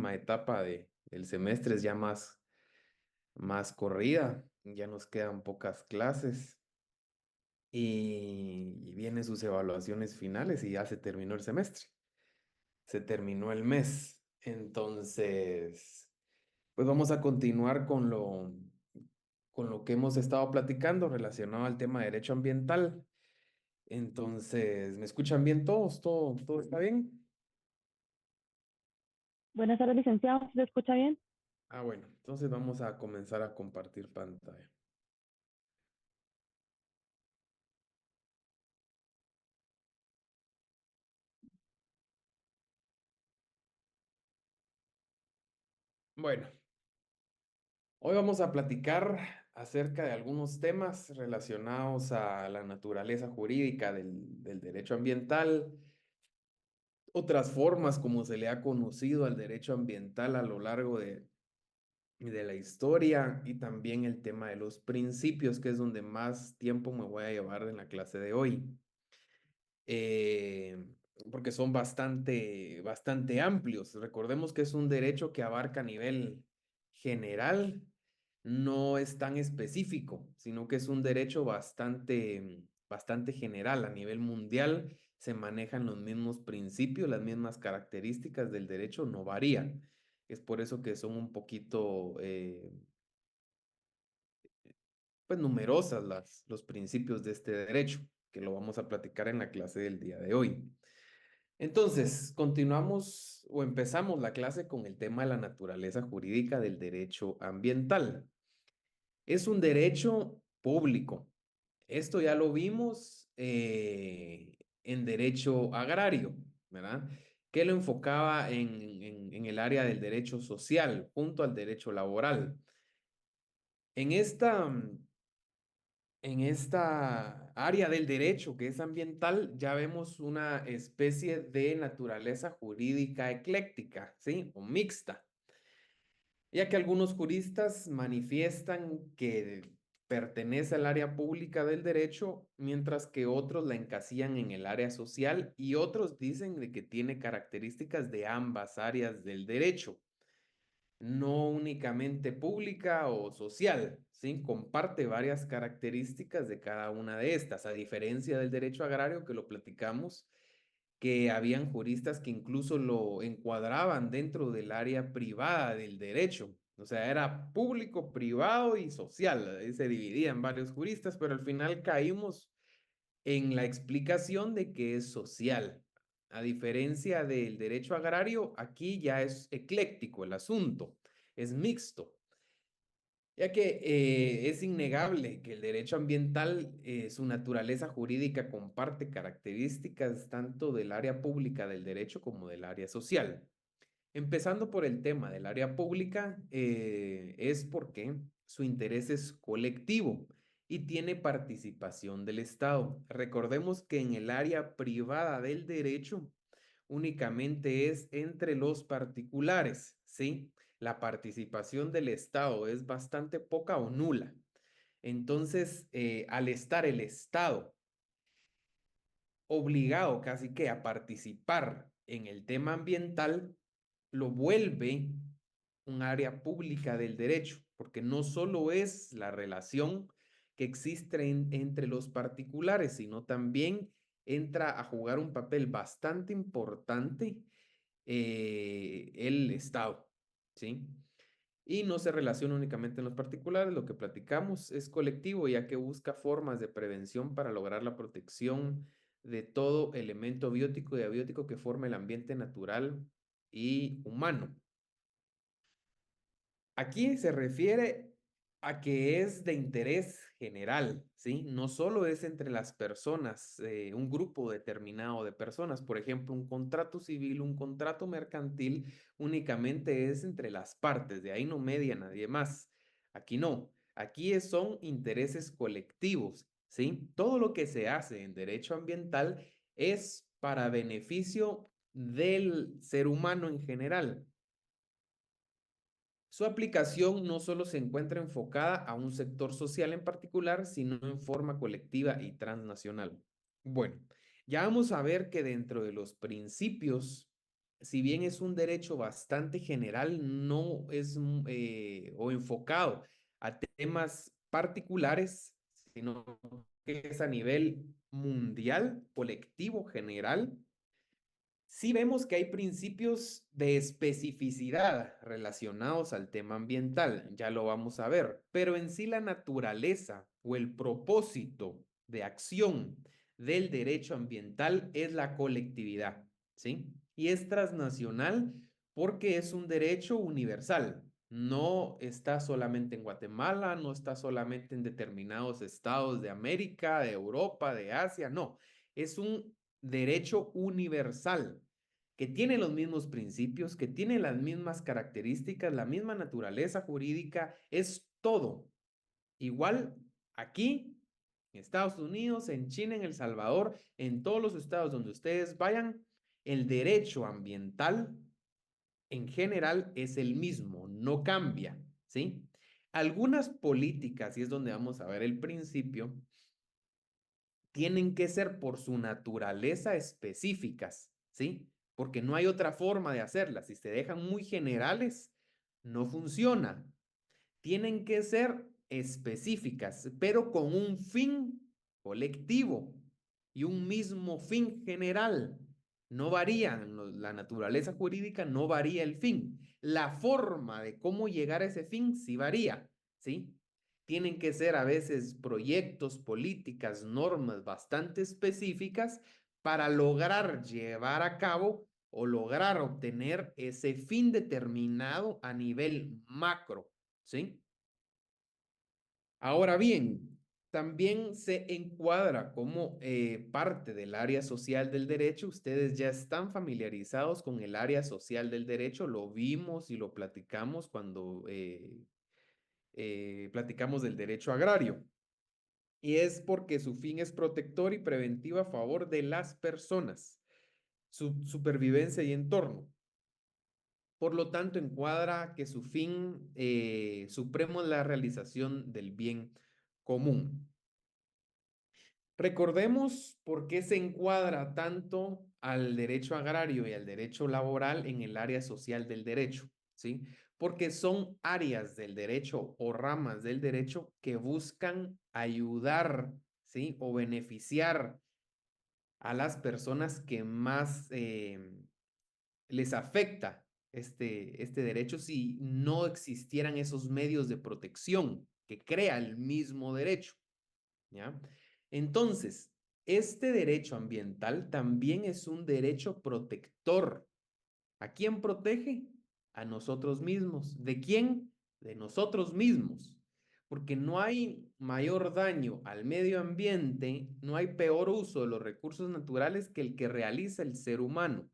última etapa del semestre es ya más corrida, ya nos quedan pocas clases y vienen sus evaluaciones finales y ya se terminó el semestre, se terminó el mes. Entonces, pues vamos a continuar con lo que hemos estado platicando relacionado al tema de derecho ambiental. Entonces, ¿me escuchan bien todos? ¿Todo está bien? Buenas tardes, licenciado. ¿Se escucha bien? Ah, bueno, entonces vamos a comenzar a compartir pantalla. Bueno, hoy vamos a platicar acerca de algunos temas relacionados a la naturaleza jurídica del derecho ambiental, otras formas como se le ha conocido al derecho ambiental a lo largo de la historia y también el tema de los principios, que es donde más tiempo me voy a llevar en la clase de hoy. eh, Porque son bastante amplios. Recordemos que es un derecho que abarca a nivel general, no es tan específico, sino que es un derecho bastante general. A nivel mundial se manejan los mismos principios, las mismas características del derecho no varían. Es por eso que son un poquito, pues, numerosas los principios de este derecho, que lo vamos a platicar en la clase del día de hoy. Entonces, continuamos o empezamos la clase con el tema de la naturaleza jurídica del derecho ambiental. Es un derecho público. Esto ya lo vimos en derecho agrario, ¿verdad? Que lo enfocaba en el área del derecho social junto al derecho laboral. En esta área del derecho que es ambiental, ya vemos una especie de naturaleza jurídica ecléctica, ¿sí? O mixta, ya que algunos juristas manifiestan que pertenece al área pública del derecho, mientras que otros la encasillan en el área social y otros dicen de que tiene características de ambas áreas del derecho, no únicamente pública o social, ¿sí? Comparte varias características de cada una de estas, a diferencia del derecho agrario que lo platicamos, que habían juristas que incluso lo encuadraban dentro del área privada del derecho. O sea, era público, privado y social. Ahí se dividían varios juristas, pero al final caímos en la explicación de que es social. A diferencia del derecho agrario, aquí ya es ecléctico el asunto, es mixto, ya que es innegable que el derecho ambiental, su naturaleza jurídica comparte características tanto del área pública del derecho como del área social. Empezando por el tema del área pública, es porque su interés es colectivo y tiene participación del Estado. Recordemos que en el área privada del derecho únicamente es entre los particulares, ¿sí? La participación del Estado es bastante poca o nula. Entonces, al estar el Estado obligado casi que a participar en el tema ambiental, lo vuelve un área pública del derecho, porque no solo es la relación que existe entre los particulares, sino también entra a jugar un papel bastante importante el Estado, ¿sí? Y no se relaciona únicamente en los particulares, lo que platicamos es colectivo, ya que busca formas de prevención para lograr la protección de todo elemento biótico y abiótico que forma el ambiente natural y humano. Aquí se refiere a que es de interés general, ¿sí? No solo es entre las personas, un grupo determinado de personas. Por ejemplo, un contrato civil, un contrato mercantil, únicamente es entre las partes, de ahí no media nadie más. Aquí no, aquí son intereses colectivos, ¿sí? Todo lo que se hace en derecho ambiental es para beneficio del ser humano en general. Su aplicación no solo se encuentra enfocada a un sector social en particular, sino en forma colectiva y transnacional. Bueno, ya vamos a ver que dentro de los principios si bien es un derecho bastante general, no es o enfocado a temas particulares, sino que es a nivel mundial, colectivo, general. Sí vemos que hay principios de especificidad relacionados al tema ambiental, ya lo vamos a ver, pero en sí la naturaleza o el propósito de acción del derecho ambiental es la colectividad, ¿sí? Y es transnacional porque es un derecho universal. No está solamente en Guatemala, no está solamente en determinados estados de América, de Europa, de Asia, no. Es un derecho universal que tiene los mismos principios, que tiene las mismas características, la misma naturaleza jurídica, es todo. Igual aquí, en Estados Unidos, en China, en El Salvador, en todos los estados donde ustedes vayan, el derecho ambiental en general es el mismo, no cambia, ¿sí? Algunas políticas, y es donde vamos a ver el principio, tienen que ser por su naturaleza específicas, ¿sí? Porque no hay otra forma de hacerlas. Si se dejan muy generales, no funciona. Tienen que ser específicas, pero con un fin colectivo y un mismo fin general. No varían, la naturaleza jurídica no varía el fin. La forma de cómo llegar a ese fin sí varía, ¿sí? Tienen que ser a veces proyectos, políticas, normas bastante específicas para lograr llevar a cabo o lograr obtener ese fin determinado a nivel macro, ¿sí? Ahora bien, también se encuadra como parte del área social del derecho. Ustedes ya están familiarizados con el área social del derecho, lo vimos y lo platicamos cuando platicamos del derecho agrario. Y es porque su fin es protector y preventivo a favor de las personas, su supervivencia y entorno. Por lo tanto, encuadra que su fin supremo es la realización del bien común. Recordemos por qué se encuadra tanto al derecho agrario y al derecho laboral en el área social del derecho, ¿sí? Porque son áreas del derecho o ramas del derecho que buscan ayudar, ¿sí? O beneficiar a las personas que más les afecta este derecho si no existieran esos medios de protección que crea el mismo derecho, ¿ya? Entonces, este derecho ambiental también es un derecho protector. ¿A quién protege? A nosotros mismos. ¿De quién? De nosotros mismos. Porque no hay mayor daño al medio ambiente, no hay peor uso de los recursos naturales que el que realiza el ser humano,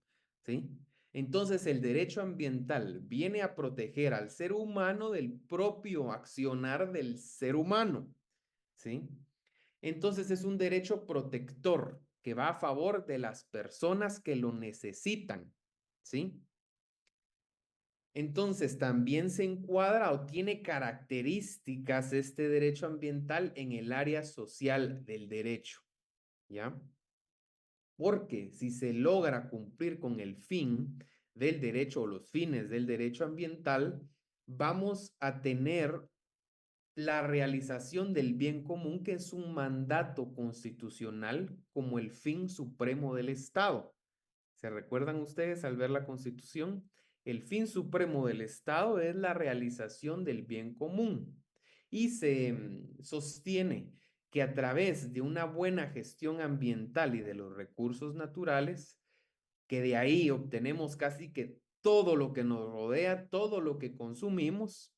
¿sí? Entonces, el derecho ambiental viene a proteger al ser humano del propio accionar del ser humano, ¿sí? Entonces, es un derecho protector que va a favor de las personas que lo necesitan, ¿sí? Entonces, también se encuadra o tiene características este derecho ambiental en el área social del derecho, ¿ya? Porque si se logra cumplir con el fin del derecho o los fines del derecho ambiental, vamos a tener la realización del bien común, que es un mandato constitucional como el fin supremo del Estado. ¿Se recuerdan ustedes al ver la Constitución? El fin supremo del Estado es la realización del bien común y se sostiene que a través de una buena gestión ambiental y de los recursos naturales, que de ahí obtenemos casi que todo lo que nos rodea, todo lo que consumimos,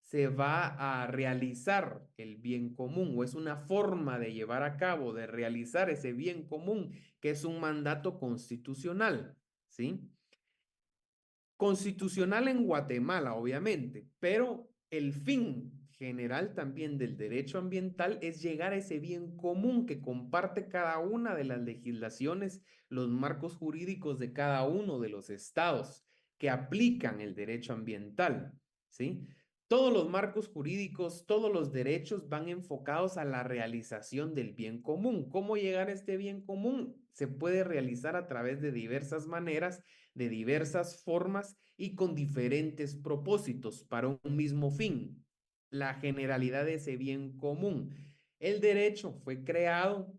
se va a realizar el bien común o es una forma de llevar a cabo, de realizar ese bien común, que es un mandato constitucional, ¿sí? Constitucional en Guatemala, obviamente, pero el fin general también del derecho ambiental es llegar a ese bien común que comparte cada una de las legislaciones, los marcos jurídicos de cada uno de los estados que aplican el derecho ambiental, ¿sí? Todos los marcos jurídicos, todos los derechos van enfocados a la realización del bien común. ¿Cómo llegar a este bien común? Se puede realizar a través de diversas maneras, de diversas formas y con diferentes propósitos para un mismo fin. La generalidad de ese bien común. El derecho fue creado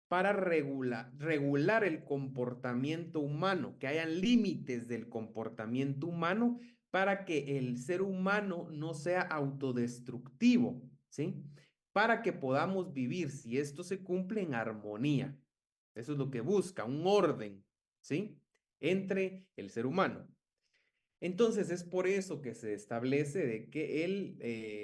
para regular el comportamiento humano, que hayan límites del comportamiento humano para que el ser humano no sea autodestructivo, ¿sí? Para que podamos vivir, si esto se cumple, en armonía. Eso es lo que busca, un orden, ¿sí? Entre el ser humano. Entonces es por eso que se establece de que el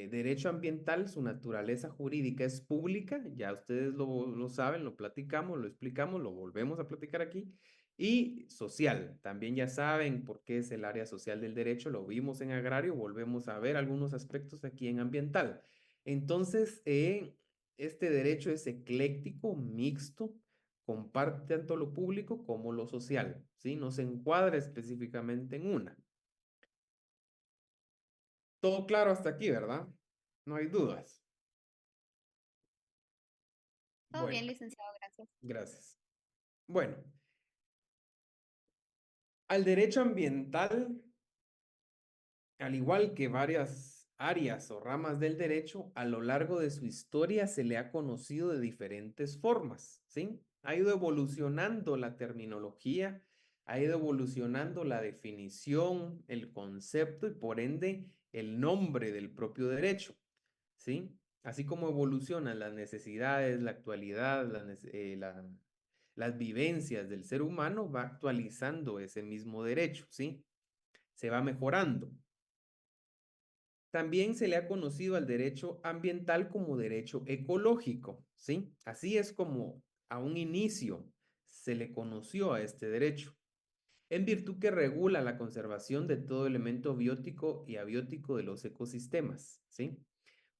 derecho ambiental, su naturaleza jurídica es pública, ya ustedes lo saben, lo platicamos, lo explicamos, lo volvemos a platicar aquí, y social, también ya saben por qué es el área social del derecho, lo vimos en agrario, volvemos a ver algunos aspectos aquí en ambiental. Entonces, este derecho es ecléctico, mixto, comparte tanto lo público como lo social, ¿sí? No se encuadra específicamente en una. Todo claro hasta aquí, ¿verdad? No hay dudas. Todo bien, Bueno, licenciado, gracias. gracias. Bueno, al derecho ambiental, al igual que varias áreas o ramas del derecho, a lo largo de su historia se le ha conocido de diferentes formas, ¿sí? Ha ido evolucionando la terminología, ha ido evolucionando la definición, el concepto y por ende el nombre del propio derecho, ¿sí? Así como evolucionan las necesidades, la actualidad, las vivencias del ser humano, va actualizando ese mismo derecho, ¿sí? Se va mejorando. También se le ha conocido al derecho ambiental como derecho ecológico, ¿sí? Así es como a un inicio se le conoció a este derecho, en virtud que regula la conservación de todo elemento biótico y abiótico de los ecosistemas, ¿sí?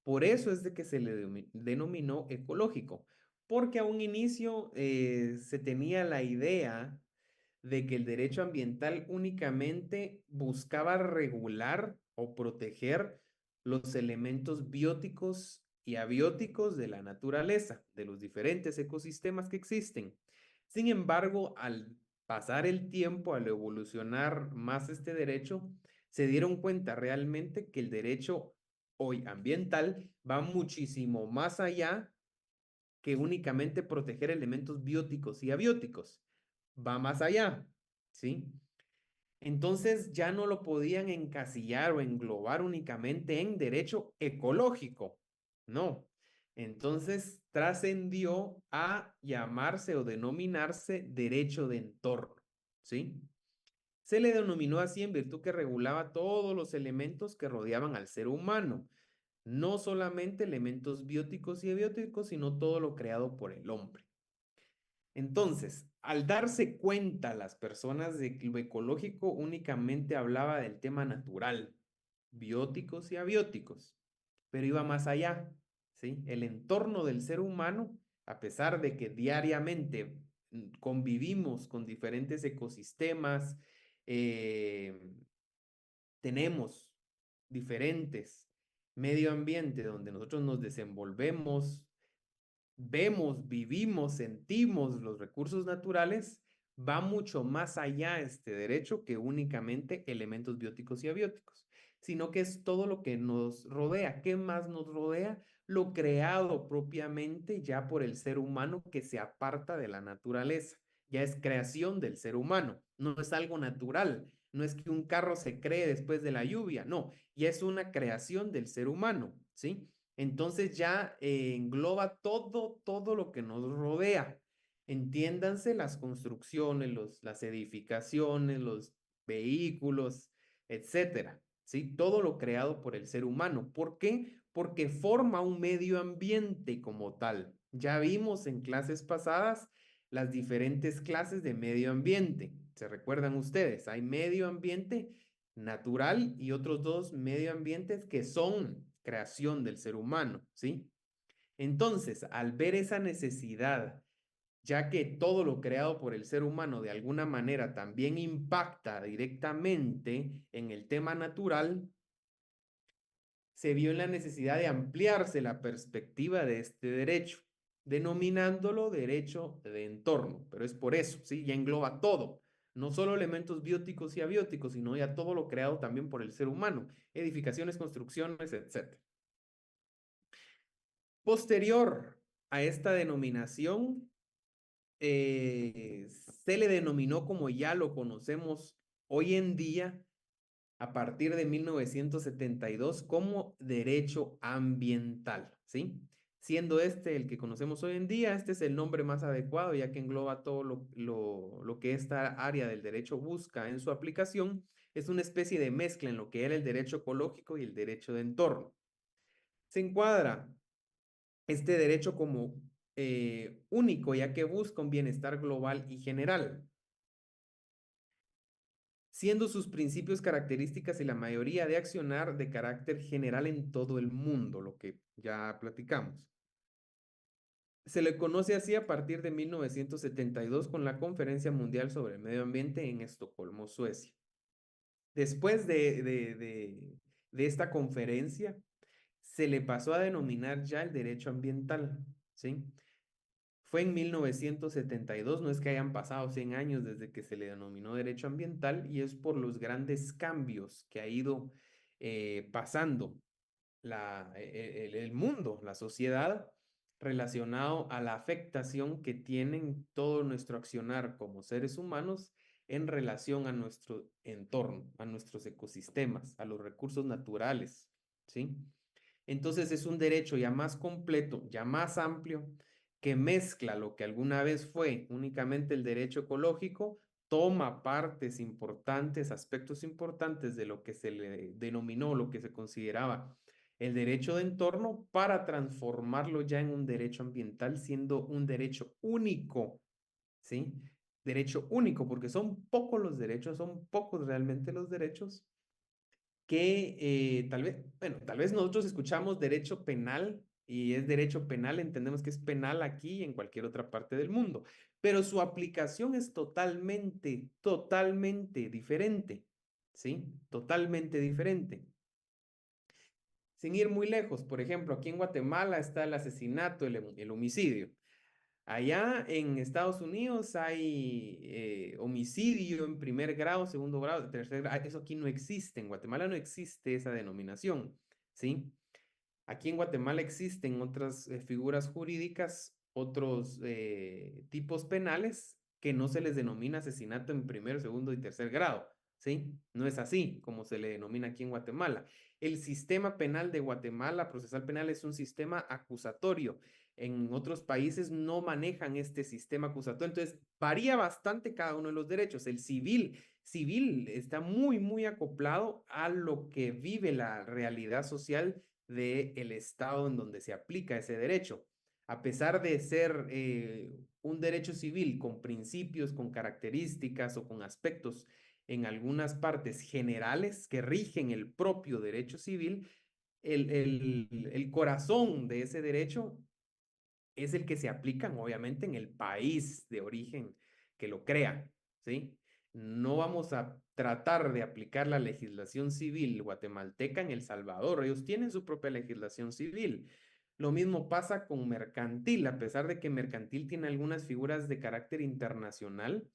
Por eso es de que se le denominó ecológico, porque a un inicio se tenía la idea de que el derecho ambiental únicamente buscaba regular o proteger los elementos bióticos y abióticos de la naturaleza, de los diferentes ecosistemas que existen. Sin embargo, al pasar el tiempo, al evolucionar más este derecho, se dieron cuenta realmente que el derecho hoy ambiental va muchísimo más allá que únicamente proteger elementos bióticos y abióticos. Va más allá, ¿sí? Entonces ya no lo podían encasillar o englobar únicamente en derecho ecológico, no. Entonces trascendió a llamarse o denominarse derecho de entorno, ¿sí? Se le denominó así en virtud que regulaba todos los elementos que rodeaban al ser humano, no solamente elementos bióticos y abióticos, sino todo lo creado por el hombre. Entonces, al darse cuenta las personas de que lo ecológico únicamente hablaba del tema natural, bióticos y abióticos, pero iba más allá, ¿sí? El entorno del ser humano, a pesar de que diariamente convivimos con diferentes ecosistemas, eh, tenemos diferentes medio ambiente donde nosotros nos desenvolvemos, vemos, vivimos, sentimos los recursos naturales, va mucho más allá este derecho que únicamente elementos bióticos y abióticos, sino que es todo lo que nos rodea. ¿Qué más nos rodea? Lo creado propiamente ya por el ser humano que se aparta de la naturaleza. Ya es creación del ser humano, no es algo natural. No es que un carro se cree después de la lluvia, no, ya es una creación del ser humano, ¿sí? Entonces ya engloba todo lo que nos rodea. Entiéndanse las construcciones, las edificaciones, los vehículos, etcétera. ¿Sí? Todo lo creado por el ser humano. ¿Por qué? Porque forma un medio ambiente como tal. Ya vimos en clases pasadas las diferentes clases de medio ambiente. ¿Se recuerdan ustedes? Hay medio ambiente natural y otros dos medio ambientes que son creación del ser humano, ¿sí? Entonces, al ver esa necesidad, ya que todo lo creado por el ser humano de alguna manera también impacta directamente en el tema natural, se vio en la necesidad de ampliarse la perspectiva de este derecho, denominándolo derecho de entorno, pero es por eso, ¿sí? Ya engloba todo, no solo elementos bióticos y abióticos, sino ya todo lo creado también por el ser humano, edificaciones, construcciones, etc. Posterior a esta denominación, se le denominó como ya lo conocemos hoy en día, a partir de 1972, como derecho ambiental, ¿sí? Siendo este el que conocemos hoy en día, este es el nombre más adecuado, ya que engloba todo lo que esta área del derecho busca en su aplicación. Es una especie de mezcla en lo que era el derecho ecológico y el derecho de entorno. Se encuadra este derecho como único, ya que busca un bienestar global y general, siendo sus principios características y la mayoría de accionar de carácter general en todo el mundo, lo que ya platicamos. Se le conoce así a partir de 1972 con la Conferencia Mundial sobre el Medio Ambiente en Estocolmo, Suecia. Después de esta conferencia, se le pasó a denominar ya el derecho ambiental, ¿sí? Fue en 1972, no es que hayan pasado 100 años desde que se le denominó derecho ambiental, y es por los grandes cambios que ha ido pasando el mundo, la sociedad, relacionado a la afectación que tienen todo nuestro accionar como seres humanos en relación a nuestro entorno, a nuestros ecosistemas, a los recursos naturales, ¿sí? Entonces es un derecho ya más completo, ya más amplio, que mezcla lo que alguna vez fue únicamente el derecho ecológico, toma partes importantes, aspectos importantes de lo que se le denominó, lo que se consideraba el derecho de entorno, para transformarlo ya en un derecho ambiental, siendo un derecho único, ¿sí? Derecho único, porque son pocos los derechos, son pocos realmente los derechos que tal vez, bueno, tal vez nosotros escuchamos derecho penal y es derecho penal, entendemos que es penal aquí y en cualquier otra parte del mundo, pero su aplicación es totalmente diferente, ¿sí? Totalmente diferente. Sin ir muy lejos, por ejemplo, aquí en Guatemala está el asesinato, el homicidio. Allá en Estados Unidos hay homicidio en primer grado, segundo grado, tercer grado. Eso aquí no existe. En Guatemala no existe esa denominación, ¿sí? Aquí en Guatemala existen otras figuras jurídicas, otros tipos penales que no se les denomina asesinato en primer, segundo y tercer grado, ¿sí? No es así como se le denomina aquí en Guatemala. El sistema penal de Guatemala, procesal penal, es un sistema acusatorio. En otros países no manejan este sistema acusatorio, entonces varía bastante cada uno de los derechos. El civil está muy acoplado a lo que vive la realidad social del estado en donde se aplica ese derecho. A pesar de ser un derecho civil con principios, con características o con aspectos en algunas partes generales que rigen el propio derecho civil, el corazón de ese derecho es el que se aplican, obviamente, en el país de origen que lo crea, ¿sí? No vamos a tratar de aplicar la legislación civil guatemalteca en El Salvador. Ellos tienen su propia legislación civil. Lo mismo pasa con mercantil, a pesar de que mercantil tiene algunas figuras de carácter internacional.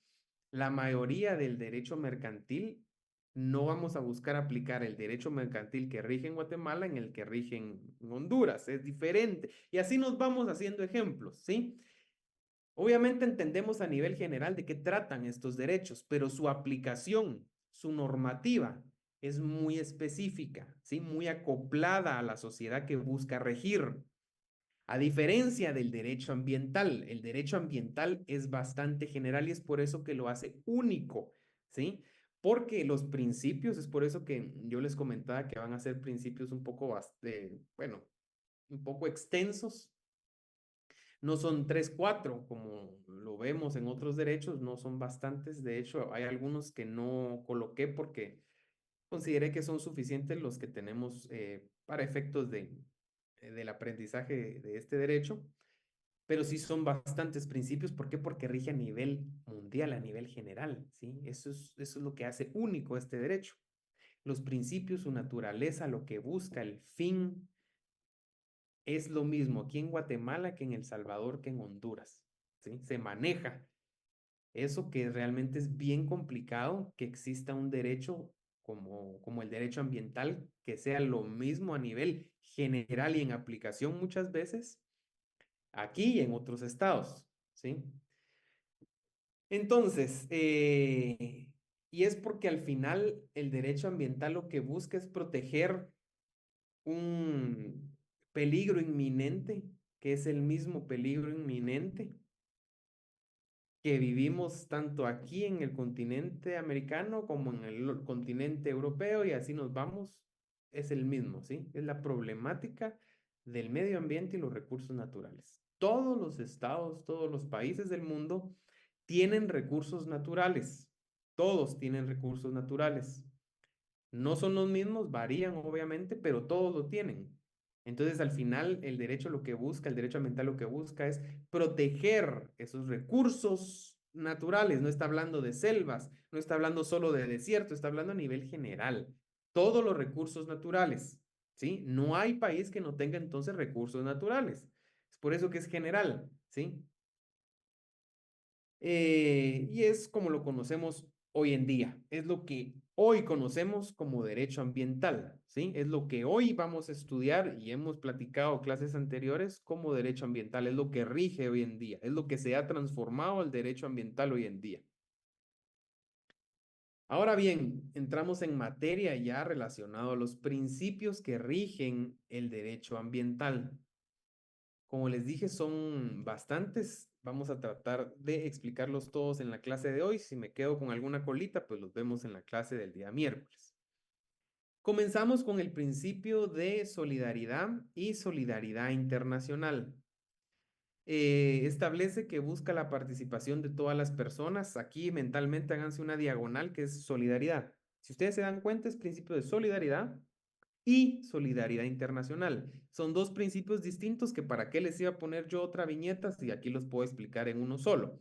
La mayoría del derecho mercantil no vamos a buscar aplicar el derecho mercantil que rige en Guatemala en el que rige en Honduras. Es diferente. Y así nos vamos haciendo ejemplos, ¿sí? Obviamente entendemos a nivel general de qué tratan estos derechos, pero su aplicación, su normativa es muy específica, ¿sí? Muy acoplada a la sociedad que busca regir. A diferencia del derecho ambiental, el derecho ambiental es bastante general y es por eso que lo hace único, ¿sí? Porque los principios, es por eso que yo les comentaba que van a ser principios un poco, bueno, un poco extensos. No son tres, cuatro, como lo vemos en otros derechos, no son bastantes. De hecho, hay algunos que no coloqué porque consideré que son suficientes los que tenemos para efectos del aprendizaje de este derecho, pero sí son bastantes principios. ¿Por qué? Porque rige a nivel mundial, a nivel general, ¿sí? Eso es lo que hace único este derecho. Los principios, su naturaleza, lo que busca, el fin, es lo mismo aquí en Guatemala que en El Salvador que en Honduras, ¿sí? Se maneja eso que realmente es bien complicado, que exista un derecho como el derecho ambiental, que sea lo mismo a nivel general y en aplicación muchas veces, aquí y en otros estados, ¿sí? Entonces, y es porque al final el derecho ambiental lo que busca es proteger un peligro inminente, que es el mismo peligro inminente que vivimos tanto aquí en el continente americano como en el continente europeo y así nos vamos, es el mismo, ¿sí? Es la problemática del medio ambiente y los recursos naturales. Todos los estados, todos los países del mundo tienen recursos naturales. Todos tienen recursos naturales. No son los mismos, varían obviamente, pero todos lo tienen. Entonces, al final, el derecho lo que busca, el derecho ambiental lo que busca es proteger esos recursos naturales. No está hablando de selvas, no está hablando solo de desierto, está hablando a nivel general. Todos los recursos naturales, ¿sí? No hay país que no tenga entonces recursos naturales. Es por eso que es general, ¿sí? Y es como lo conocemos hoy en día, es lo que hoy conocemos como derecho ambiental, ¿sí? Es lo que hoy vamos a estudiar y hemos platicado clases anteriores como derecho ambiental, es lo que rige hoy en día, es lo que se ha transformado al derecho ambiental hoy en día. Ahora bien, entramos en materia ya relacionado a los principios que rigen el derecho ambiental. Como les dije, son bastantes. Vamos a tratar de explicarlos todos en la clase de hoy. Si me quedo con alguna colita, pues los vemos en la clase del día miércoles. Comenzamos con el principio de solidaridad y solidaridad internacional. Establece que busca la participación de todas las personas. Aquí mentalmente háganse una diagonal que es solidaridad. Si ustedes se dan cuenta, es principio de solidaridad y solidaridad internacional. Son dos principios distintos que para qué les iba a poner yo otra viñeta si aquí los puedo explicar en uno solo.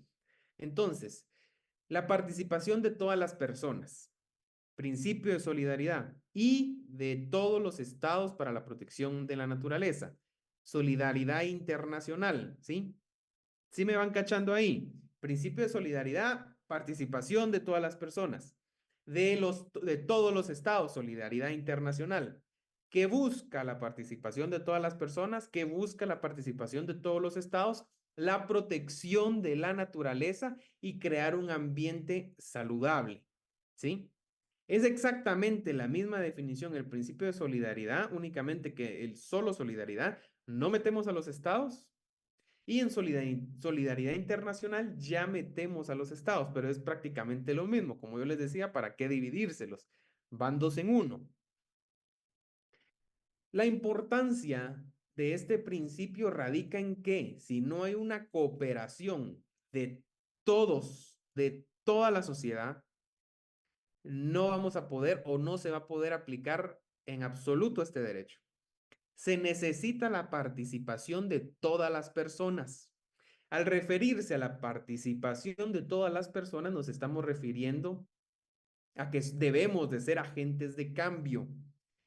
Entonces, la participación de todas las personas, principio de solidaridad y de todos los estados para la protección de la naturaleza, solidaridad internacional, ¿sí? ¿Sí me van cachando ahí? Principio de solidaridad, participación de todas las personas, de todos los estados, solidaridad internacional, que busca la participación de todas las personas, que busca la participación de todos los estados, la protección de la naturaleza y crear un ambiente saludable, ¿sí? Es exactamente la misma definición, el principio de solidaridad, únicamente que el solo solidaridad, no metemos a los estados, y en solidaridad internacional ya metemos a los estados, pero es prácticamente lo mismo. Como yo les decía, ¿para qué dividírselos? Van dos en uno. La importancia de este principio radica en que si no hay una cooperación de todos, de toda la sociedad, no vamos a poder o no se va a poder aplicar en absoluto este derecho. Se necesita la participación de todas las personas. Al referirse a la participación de todas las personas, nos estamos refiriendo a que debemos de ser agentes de cambio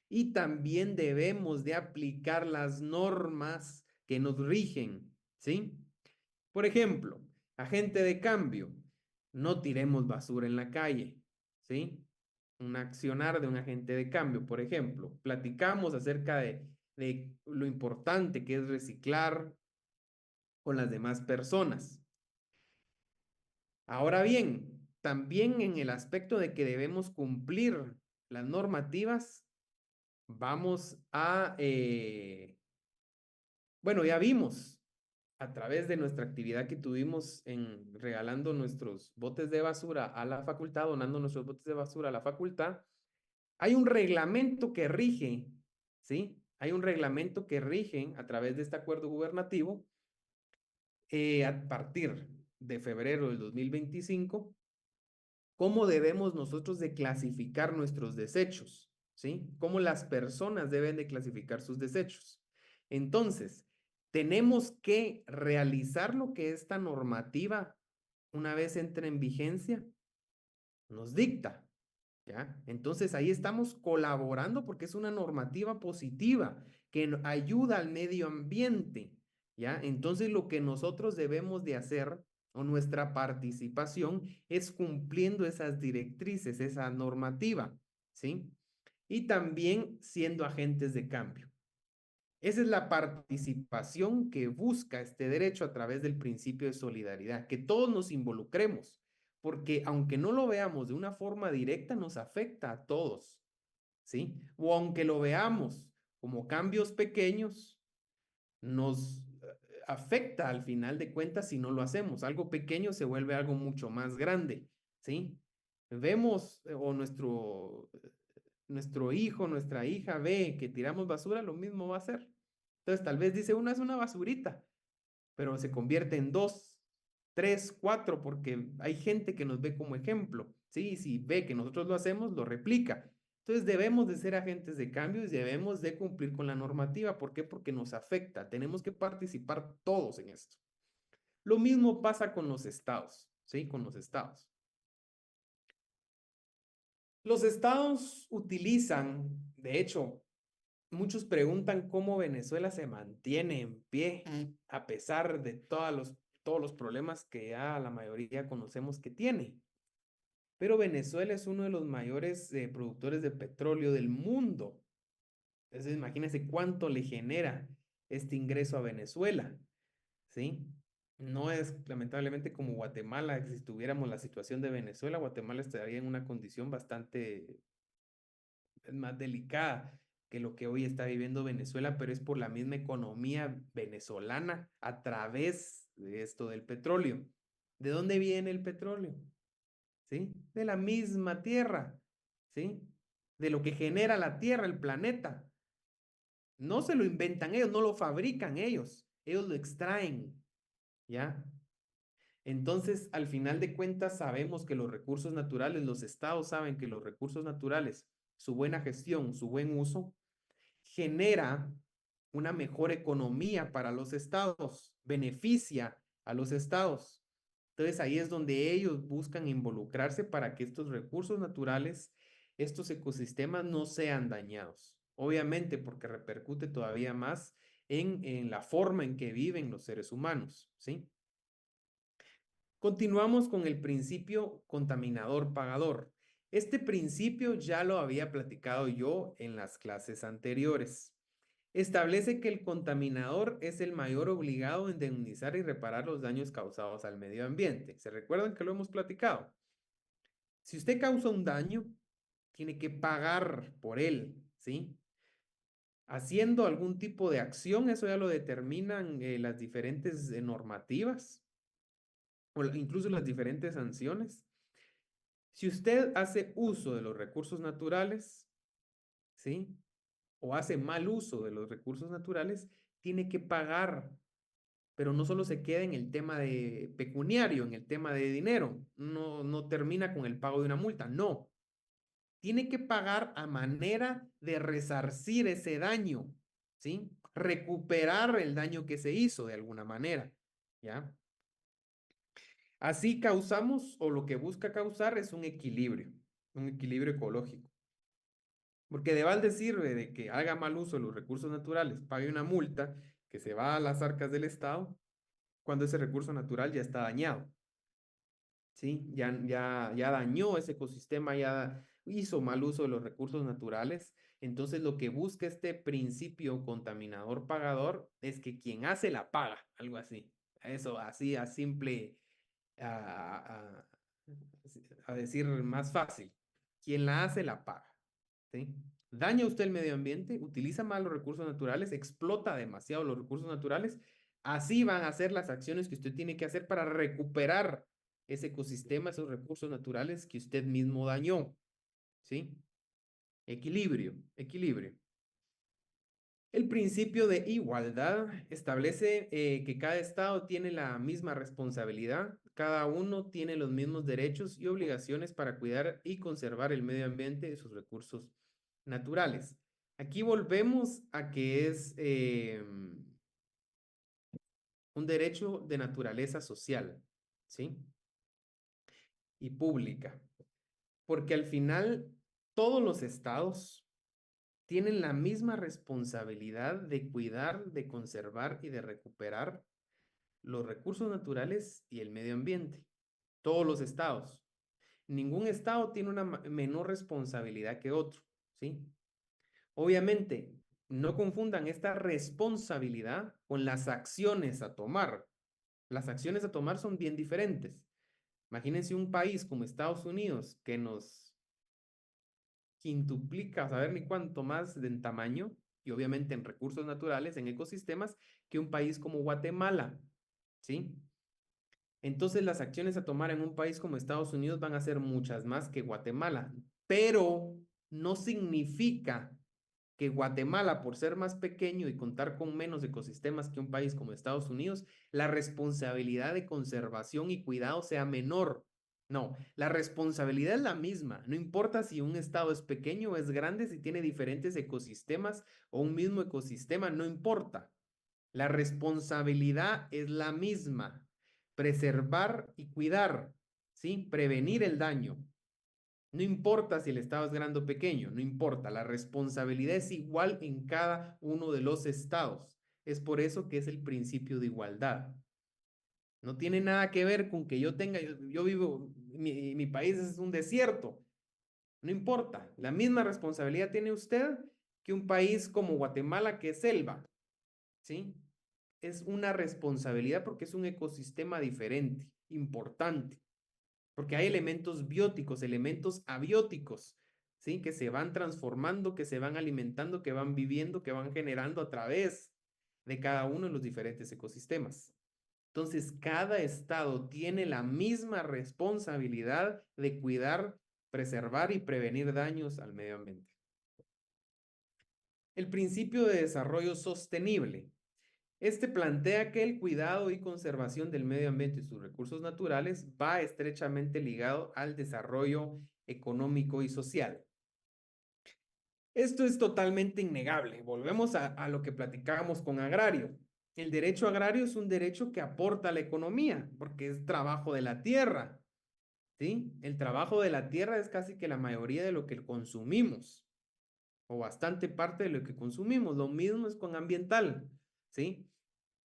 y también debemos de aplicar las normas que nos rigen, ¿sí? Por ejemplo, agente de cambio, no tiremos basura en la calle, ¿sí? Un accionar de un agente de cambio, por ejemplo, platicamos acerca de lo importante que es reciclar con las demás personas. Ahora bien, también en el aspecto de que debemos cumplir las normativas, vamos a, bueno, ya vimos a través de nuestra actividad que tuvimos en regalando nuestros botes de basura a la facultad, donando nuestros botes de basura a la facultad, hay un reglamento que rige, ¿sí? Hay un reglamento que rige a través de este acuerdo gubernativo a partir de febrero del 2025 cómo debemos nosotros de clasificar nuestros desechos, ¿sí? Cómo las personas deben de clasificar sus desechos. Entonces, tenemos que realizar lo que esta normativa, una vez entre en vigencia, nos dicta. ¿ya? Entonces ahí estamos colaborando porque es una normativa positiva que ayuda al medio ambiente, ¿ya? Entonces lo que nosotros debemos de hacer o nuestra participación es cumpliendo esas directrices, esa normativa, ¿sí? Y también siendo agentes de cambio. Esa es la participación que busca este derecho a través del principio de solidaridad, que todos nos involucremos, porque aunque no lo veamos de una forma directa, nos afecta a todos, ¿sí? O aunque lo veamos como cambios pequeños, nos afecta al final de cuentas si no lo hacemos. Algo pequeño se vuelve algo mucho más grande, ¿sí? Vemos o nuestro hijo, nuestra hija ve que tiramos basura, lo mismo va a hacer. Entonces, tal vez dice, una es una basurita, pero se convierte en dos, tres, cuatro, porque hay gente que nos ve como ejemplo, ¿sí? Y si ve que nosotros lo hacemos, lo replica. Entonces, debemos de ser agentes de cambio y debemos de cumplir con la normativa. ¿Por qué? Porque nos afecta. Tenemos que participar todos en esto. Lo mismo pasa con los estados, ¿sí? Con los estados. Los estados utilizan, de hecho, muchos preguntan cómo Venezuela se mantiene en pie a pesar de todos los problemas que ya la mayoría conocemos que tiene. Pero Venezuela es uno de los mayores productores de petróleo del mundo. Entonces, imagínense cuánto le genera este ingreso a Venezuela, ¿sí? No es lamentablemente como Guatemala, que si tuviéramos la situación de Venezuela, Guatemala estaría en una condición bastante más delicada que lo que hoy está viviendo Venezuela, pero es por la misma economía venezolana a través de esto del petróleo. ¿De dónde viene el petróleo? ¿Sí? De la misma tierra, ¿sí? De lo que genera la tierra, el planeta. No se lo inventan ellos, no lo fabrican ellos lo extraen, ¿ya? Entonces, al final de cuentas, sabemos que los recursos naturales, los estados saben que los recursos naturales, su buena gestión, su buen uso, genera una mejor economía para los estados, beneficia a los estados. Entonces ahí es donde ellos buscan involucrarse para que estos recursos naturales, estos ecosistemas no sean dañados. Obviamente porque repercute todavía más en la forma en que viven los seres humanos, ¿sí? Continuamos con el principio contaminador-pagador. Este principio ya lo había platicado yo en las clases anteriores. Establece que el contaminador es el mayor obligado a indemnizar y reparar los daños causados al medio ambiente. ¿Se recuerdan que lo hemos platicado? Si usted causa un daño, tiene que pagar por él, ¿sí? Haciendo algún tipo de acción, eso ya lo determinan las diferentes normativas o incluso las diferentes sanciones. Si usted hace uso de los recursos naturales, ¿sí? O hace mal uso de los recursos naturales, tiene que pagar, pero no solo se queda en el tema de pecuniario, en el tema de dinero, no termina con el pago de una multa, no. Tiene que pagar a manera de resarcir ese daño, ¿sí? Recuperar el daño que se hizo de alguna manera, ¿ya? Así causamos, o lo que busca causar es un equilibrio ecológico. Porque de balde sirve de que haga mal uso de los recursos naturales, pague una multa que se va a las arcas del Estado cuando ese recurso natural ya está dañado, ¿sí? Ya dañó ese ecosistema, ya hizo mal uso de los recursos naturales. Entonces, lo que busca este principio contaminador-pagador es que quien hace la paga, algo así. Eso, así a simple, a, a- a decir más fácil. Quien la hace la paga, ¿sí? Daña usted el medio ambiente, utiliza mal los recursos naturales, explota demasiado los recursos naturales. Así van a ser las acciones que usted tiene que hacer para recuperar ese ecosistema, esos recursos naturales que usted mismo dañó, ¿sí? Equilibrio, equilibrio. El principio de igualdad establece que cada estado tiene la misma responsabilidad, cada uno tiene los mismos derechos y obligaciones para cuidar y conservar el medio ambiente y sus recursos naturales. Aquí volvemos a que es un derecho de naturaleza social, ¿sí? Y pública. porque al final todos los estados tienen la misma responsabilidad de cuidar, de conservar y de recuperar los recursos naturales y el medio ambiente. Todos los estados. Ningún estado tiene una menor responsabilidad que otro, ¿sí? Obviamente, no confundan esta responsabilidad con las acciones a tomar. Las acciones a tomar son bien diferentes. Imagínense un país como Estados Unidos que nos quintuplica, saber ni cuánto más en tamaño y obviamente en recursos naturales, en ecosistemas, que un país como Guatemala, ¿sí? Entonces las acciones a tomar en un país como Estados Unidos van a ser muchas más que Guatemala, pero no significa que Guatemala, por ser más pequeño y contar con menos ecosistemas que un país como Estados Unidos, la responsabilidad de conservación y cuidado sea menor. No, la responsabilidad es la misma. No importa si un estado es pequeño o es grande, si tiene diferentes ecosistemas o un mismo ecosistema, no importa. La responsabilidad es la misma. Preservar y cuidar, ¿sí? Prevenir el daño. No importa si el estado es grande o pequeño, no importa. La responsabilidad es igual en cada uno de los estados. Es por eso que es el principio de igualdad. No tiene nada que ver con que yo tenga, yo vivo, mi país es un desierto. No importa. La misma responsabilidad tiene usted que un país como Guatemala, que es selva, ¿sí? Es una responsabilidad porque es un ecosistema diferente, importante, porque hay elementos bióticos, elementos abióticos, ¿sí? Que se van transformando, que se van alimentando, que van viviendo, que van generando a través de cada uno de los diferentes ecosistemas. Entonces, cada estado tiene la misma responsabilidad de cuidar, preservar y prevenir daños al medio ambiente. El principio de desarrollo sostenible. Este plantea que el cuidado y conservación del medio ambiente y sus recursos naturales va estrechamente ligado al desarrollo económico y social. Esto es totalmente innegable. Volvemos a lo que platicábamos con agrario. El derecho agrario es un derecho que aporta a la economía, porque es trabajo de la tierra, ¿sí? El trabajo de la tierra es casi que la mayoría de lo que consumimos, o bastante parte de lo que consumimos. Lo mismo es con ambiental, ¿sí?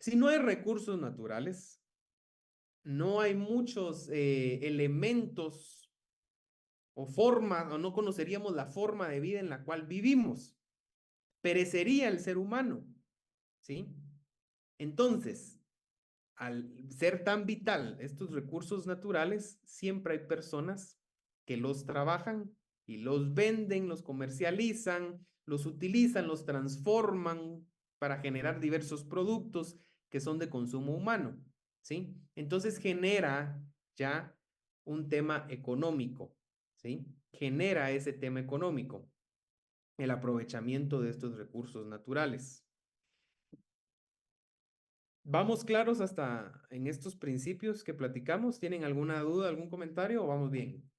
Si no hay recursos naturales, no hay muchos elementos o formas, o no conoceríamos la forma de vida en la cual vivimos. Perecería el ser humano, ¿sí? Entonces, al ser tan vital estos recursos naturales, siempre hay personas que los trabajan y los venden, los comercializan, los utilizan, los transforman para generar diversos productos que son de consumo humano, ¿sí? Entonces genera ya un tema económico, ¿sí? Genera ese tema económico, el aprovechamiento de estos recursos naturales. ¿Vamos claros hasta en estos principios que platicamos? ¿Tienen alguna duda, algún comentario o vamos bien?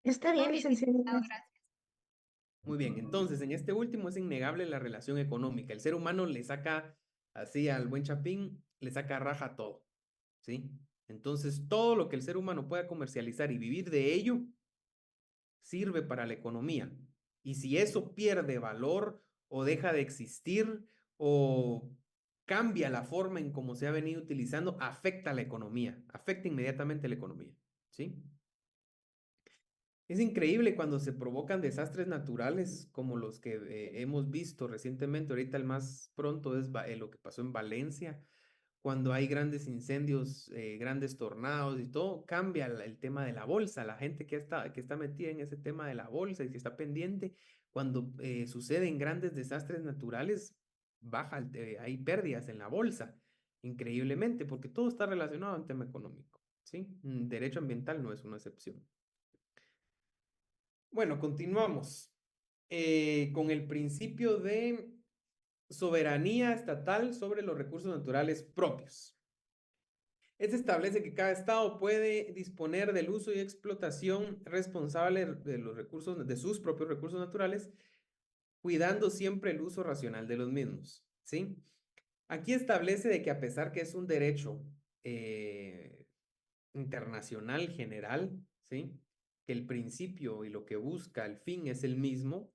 Está bien, licenciado. Muy bien, entonces en este último es innegable la relación económica. El ser humano le saca así al buen chapín, le saca raja a todo, ¿sí? Entonces todo lo que el ser humano pueda comercializar y vivir de ello sirve para la economía. Y si eso pierde valor o deja de existir o cambia la forma en cómo se ha venido utilizando, afecta a la economía, afecta inmediatamente a la economía, ¿sí? Es increíble cuando se provocan desastres naturales como los que hemos visto recientemente. Ahorita el más pronto es lo que pasó en Valencia, cuando hay grandes incendios, grandes tornados y todo, cambia el tema de la bolsa. La gente que está metida en ese tema de la bolsa y que está pendiente, cuando suceden grandes desastres naturales, hay pérdidas en la bolsa, increíblemente, porque todo está relacionado a un tema económico, ¿sí? Derecho ambiental no es una excepción. Bueno, continuamos con el principio de soberanía estatal sobre los recursos naturales propios. Este establece que cada estado puede disponer del uso y explotación responsable de los recursos, de sus propios recursos naturales, cuidando siempre el uso racional de los mismos, ¿sí? Aquí establece de que a pesar que es un derecho internacional general, ¿sí? Que el principio y lo que busca, el fin es el mismo,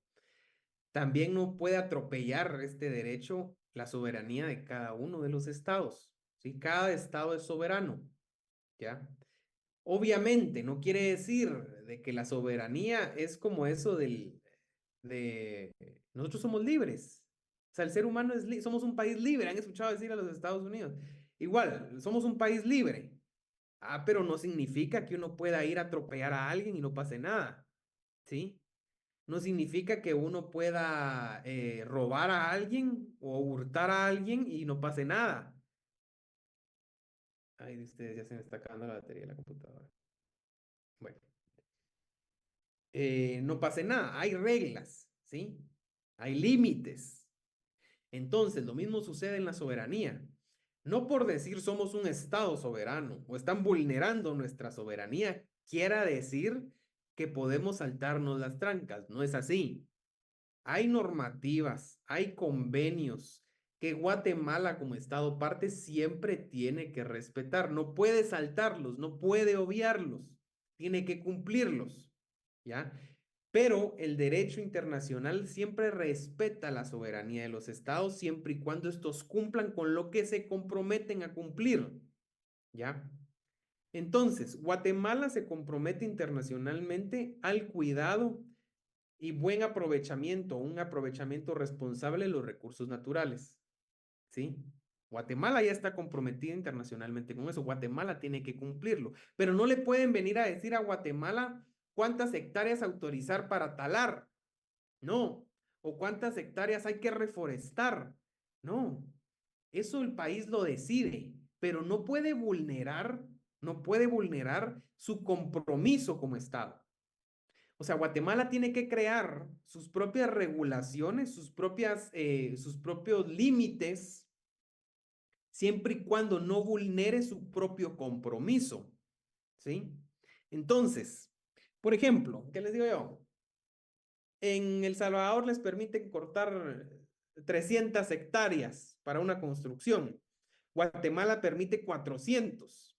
también no puede atropellar este derecho la soberanía de cada uno de los estados, ¿sí? Cada estado es soberano, ¿ya? Obviamente, no quiere decir de que la soberanía es como eso de nosotros somos libres. O sea, el ser humano somos un país libre. Han escuchado decir a los Estados Unidos. Igual, somos un país libre. Ah, pero no significa que uno pueda ir a atropellar a alguien y no pase nada. ¿Sí? No significa que uno pueda robar a alguien o hurtar a alguien y no pase nada. Ay, de ustedes ya se me está acabando la batería de la computadora. Bueno. No pase nada, hay reglas, ¿sí? Hay límites. Entonces, lo mismo sucede en la soberanía. No por decir somos un Estado soberano o están vulnerando nuestra soberanía, quiera decir que podemos saltarnos las trancas. No es así. Hay normativas, hay convenios que Guatemala como Estado parte siempre tiene que respetar. No puede saltarlos, no puede obviarlos, tiene que cumplirlos, ¿ya? Pero el derecho internacional siempre respeta la soberanía de los estados siempre y cuando estos cumplan con lo que se comprometen a cumplir, ¿ya? Entonces, Guatemala se compromete internacionalmente al cuidado y buen aprovechamiento, un aprovechamiento responsable de los recursos naturales, ¿sí? Guatemala ya está comprometida internacionalmente con eso. Guatemala tiene que cumplirlo, pero no le pueden venir a decir a Guatemala cuántas hectáreas autorizar para talar, no, o cuántas hectáreas hay que reforestar, no. Eso el país lo decide, pero no puede vulnerar su compromiso como Estado. O sea, Guatemala tiene que crear sus propias regulaciones, sus propios límites, siempre y cuando no vulnere su propio compromiso, ¿sí? Entonces, por ejemplo, ¿qué les digo yo? En El Salvador les permiten cortar 300 hectáreas para una construcción. Guatemala permite 400.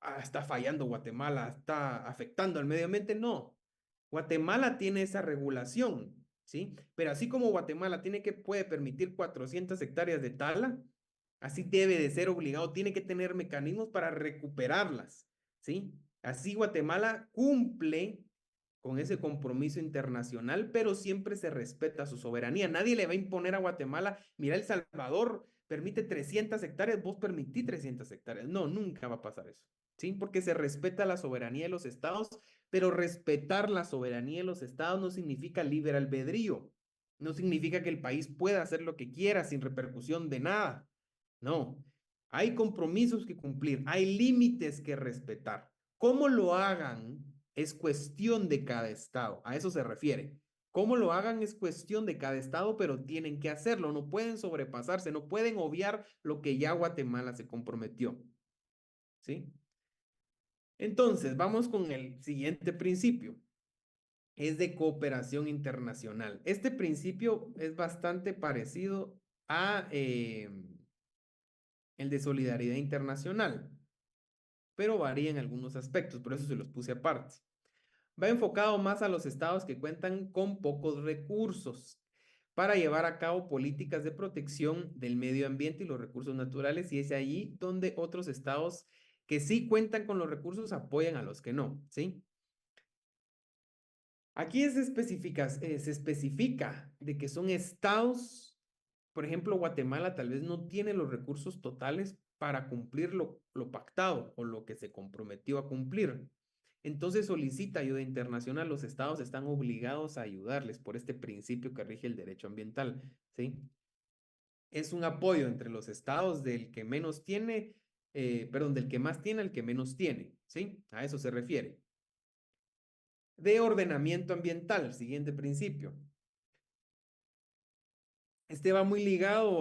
Ah, está fallando Guatemala, está afectando al medio ambiente. No, Guatemala tiene esa regulación, ¿sí? Pero así como Guatemala puede permitir 400 hectáreas de tala, así debe de ser obligado, tiene que tener mecanismos para recuperarlas, ¿sí? Así Guatemala cumple con ese compromiso internacional, pero siempre se respeta su soberanía. Nadie le va a imponer a Guatemala, mira, El Salvador permite 300 hectáreas, vos permití 300 hectáreas. No, nunca va a pasar eso, ¿sí? Porque se respeta la soberanía de los estados, pero respetar la soberanía de los estados no significa libre albedrío, no significa que el país pueda hacer lo que quiera sin repercusión de nada. No, hay compromisos que cumplir, hay límites que respetar. ¿Cómo lo hagan? Es cuestión de cada estado, a eso se refiere. Cómo lo hagan es cuestión de cada estado, pero tienen que hacerlo, no pueden sobrepasarse, no pueden obviar lo que ya Guatemala se comprometió. ¿Sí? Entonces, vamos con el siguiente principio. Es de cooperación internacional. Este principio es bastante parecido a el de solidaridad internacional, pero varía en algunos aspectos, por eso se los puse aparte. Va enfocado más a los estados que cuentan con pocos recursos para llevar a cabo políticas de protección del medio ambiente y los recursos naturales, y es allí donde otros estados que sí cuentan con los recursos apoyan a los que no, ¿sí? Aquí se especifica de que son estados, por ejemplo, Guatemala tal vez no tiene los recursos totales para cumplir lo pactado o lo que se comprometió a cumplir. Entonces solicita ayuda internacional. Los estados están obligados a ayudarles por este principio que rige el derecho ambiental, ¿sí? Es un apoyo entre los estados del que menos tiene, perdón, del que más tiene al que menos tiene, ¿sí? A eso se refiere. De ordenamiento ambiental, siguiente principio. Este va muy ligado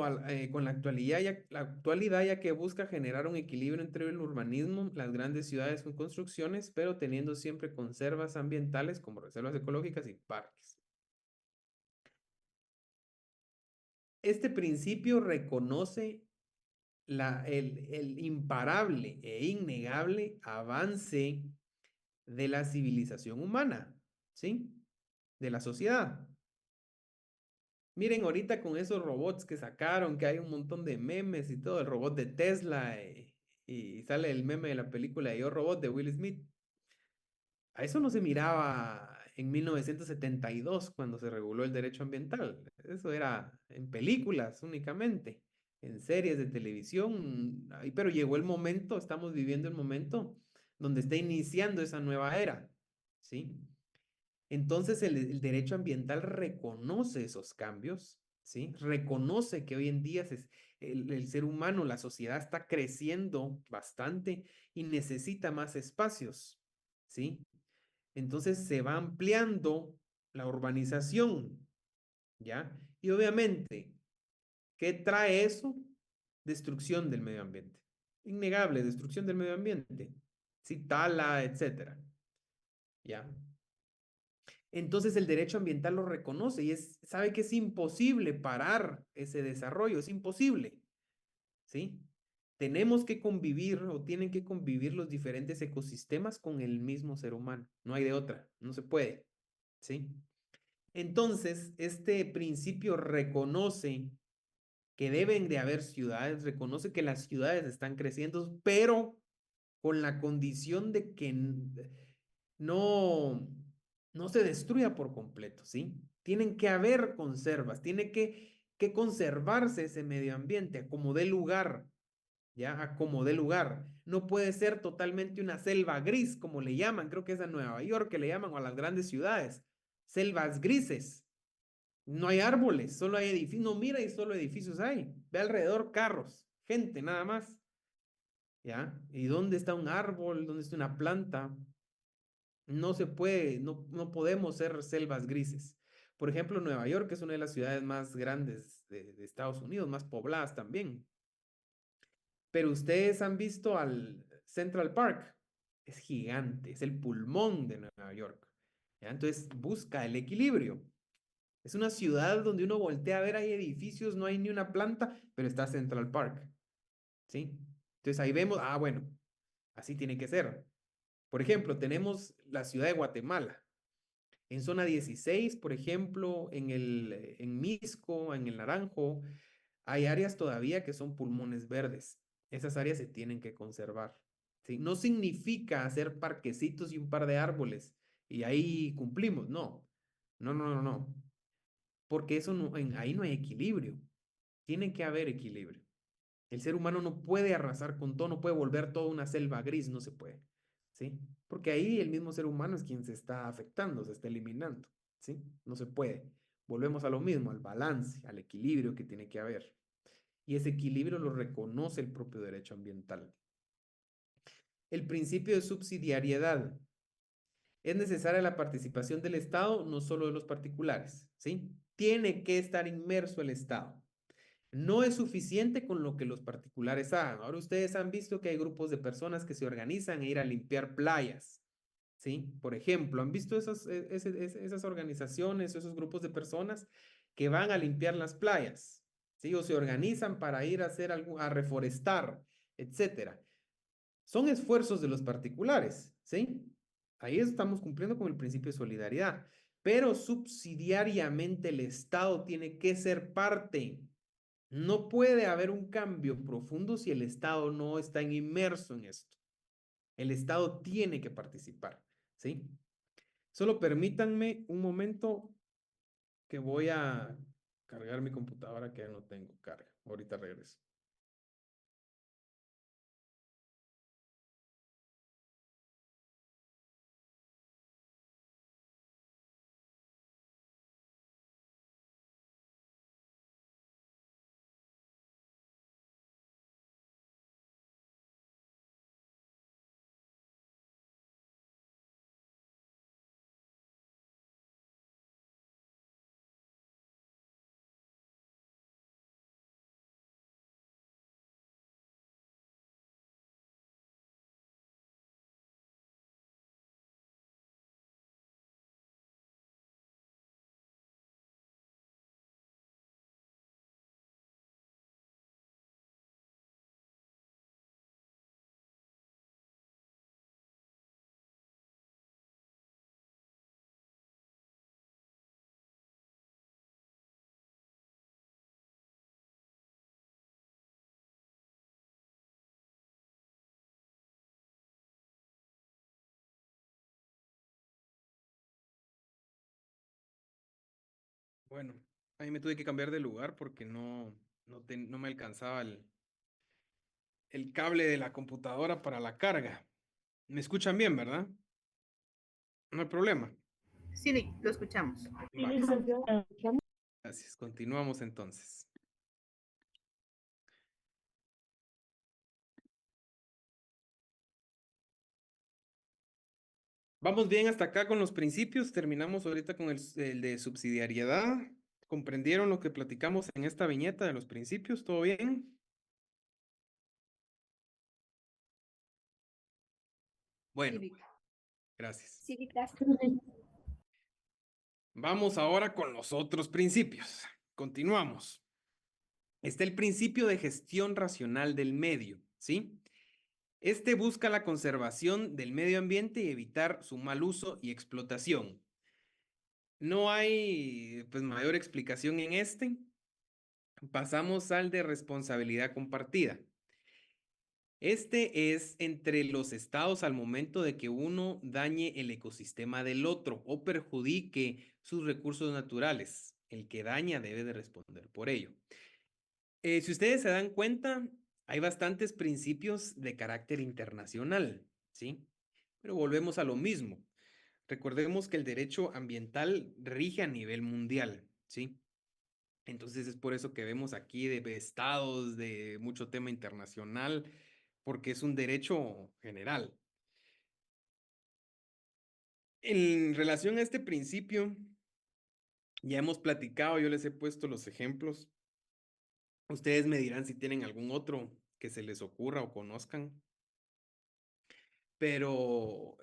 con la actualidad, ya que busca generar un equilibrio entre el urbanismo, las grandes ciudades con construcciones, pero teniendo siempre conservas ambientales como reservas ecológicas y parques. Este principio reconoce el imparable e innegable avance de la civilización humana, ¿sí? De la sociedad. Miren ahorita con esos robots que sacaron, que hay un montón de memes y todo, el robot de Tesla y sale el meme de la película de Yo Robot de Will Smith. A eso no se miraba en 1972 cuando se reguló el derecho ambiental. Eso era en películas únicamente, en series de televisión. Pero llegó el momento, estamos viviendo el momento donde está iniciando esa nueva era, ¿sí? Entonces el derecho ambiental reconoce esos cambios, ¿sí? Reconoce que hoy en día el ser humano, la sociedad está creciendo bastante y necesita más espacios, ¿sí? Entonces se va ampliando la urbanización, ¿ya? Y obviamente, ¿qué trae eso? Destrucción del medio ambiente. Innegable, destrucción del medio ambiente. Sí, tala, etcétera, ¿ya? Entonces el derecho ambiental lo reconoce y sabe que es imposible parar ese desarrollo, es imposible, ¿sí? Tenemos que convivir o tienen que convivir los diferentes ecosistemas con el mismo ser humano. No hay de otra, no se puede, ¿sí? Entonces, este principio reconoce que deben de haber ciudades, reconoce que las ciudades están creciendo, pero con la condición de que no, no se destruya por completo, ¿sí? Tienen que haber conservas, que conservarse ese medio ambiente a como dé lugar, ¿ya? A como dé lugar. No puede ser totalmente una selva gris, como le llaman, creo que es a Nueva York que le llaman, o a las grandes ciudades, selvas grises. No hay árboles, solo hay edificios. No, mira y solo edificios hay. Ve alrededor carros, gente nada más. ¿Ya? ¿Y dónde está un árbol? ¿Dónde está una planta? No se puede, no podemos ser selvas grises. Por ejemplo, Nueva York es una de las ciudades más grandes de Estados Unidos, más pobladas también. Pero ustedes han visto al Central Park. Es gigante, es el pulmón de Nueva York. ¿Ya? Entonces busca el equilibrio. Es una ciudad donde uno voltea a ver, hay edificios, no hay ni una planta, pero está Central Park, ¿sí? Entonces ahí vemos, bueno, así tiene que ser. Por ejemplo, tenemos la ciudad de Guatemala. En zona 16, por ejemplo, en Misco, en el Naranjo, hay áreas todavía que son pulmones verdes. Esas áreas se tienen que conservar, ¿sí? No significa hacer parquecitos y un par de árboles y ahí cumplimos, no. No, no, no, no. Porque eso no, ahí no hay equilibrio. Tiene que haber equilibrio. El ser humano no puede arrasar con todo, no puede volver toda una selva gris, no se puede, ¿sí? Porque ahí el mismo ser humano es quien se está afectando, se está eliminando, ¿sí? No se puede. Volvemos a lo mismo, al balance, al equilibrio que tiene que haber. Y ese equilibrio lo reconoce el propio derecho ambiental. El principio de subsidiariedad. Es necesaria la participación del Estado, no solo de los particulares, ¿sí? Tiene que estar inmerso el Estado. No es suficiente con lo que los particulares hagan. Ahora ustedes han visto que hay grupos de personas que se organizan a ir a limpiar playas, ¿sí? Por ejemplo, ¿han visto esas organizaciones, esos grupos de personas que van a limpiar las playas, ¿sí? O se organizan para ir a hacer algo, a reforestar, etcétera. Son esfuerzos de los particulares, ¿sí? Ahí estamos cumpliendo con el principio de solidaridad, pero subsidiariamente el Estado tiene que ser parte. No puede haber un cambio profundo si el Estado no está inmerso en esto. El Estado tiene que participar, ¿sí? Solo permítanme un momento que voy a cargar mi computadora que ya no tengo carga. Ahorita regreso. Bueno, ahí me tuve que cambiar de lugar porque no me alcanzaba el cable de la computadora para la carga. ¿Me escuchan bien, verdad? No hay problema. Sí, lo escuchamos. Sí, Vale, licenciado. gracias. Continuamos entonces. Vamos bien hasta acá con los principios. Terminamos ahorita con el de subsidiariedad. ¿Comprendieron lo que platicamos en esta viñeta de los principios? ¿Todo bien? Bueno, Sí, gracias. sí, gracias. Vamos ahora con los otros principios. Continuamos. Está el principio de gestión racional del medio, ¿sí? Este busca la conservación del medio ambiente y evitar su mal uso y explotación. No hay, pues, mayor explicación en este. Pasamos al de responsabilidad compartida. Este es entre los estados al momento de que uno dañe el ecosistema del otro o perjudique sus recursos naturales. El que daña debe de responder por ello. Si ustedes se dan cuenta, hay bastantes principios de carácter internacional, ¿sí? Pero volvemos a lo mismo. Recordemos que el derecho ambiental rige a nivel mundial, ¿sí? Entonces es por eso que vemos aquí de estados, de mucho tema internacional, porque es un derecho general. En relación a este principio, ya hemos platicado, yo les he puesto los ejemplos. Ustedes me dirán si tienen algún otro que se les ocurra o conozcan, pero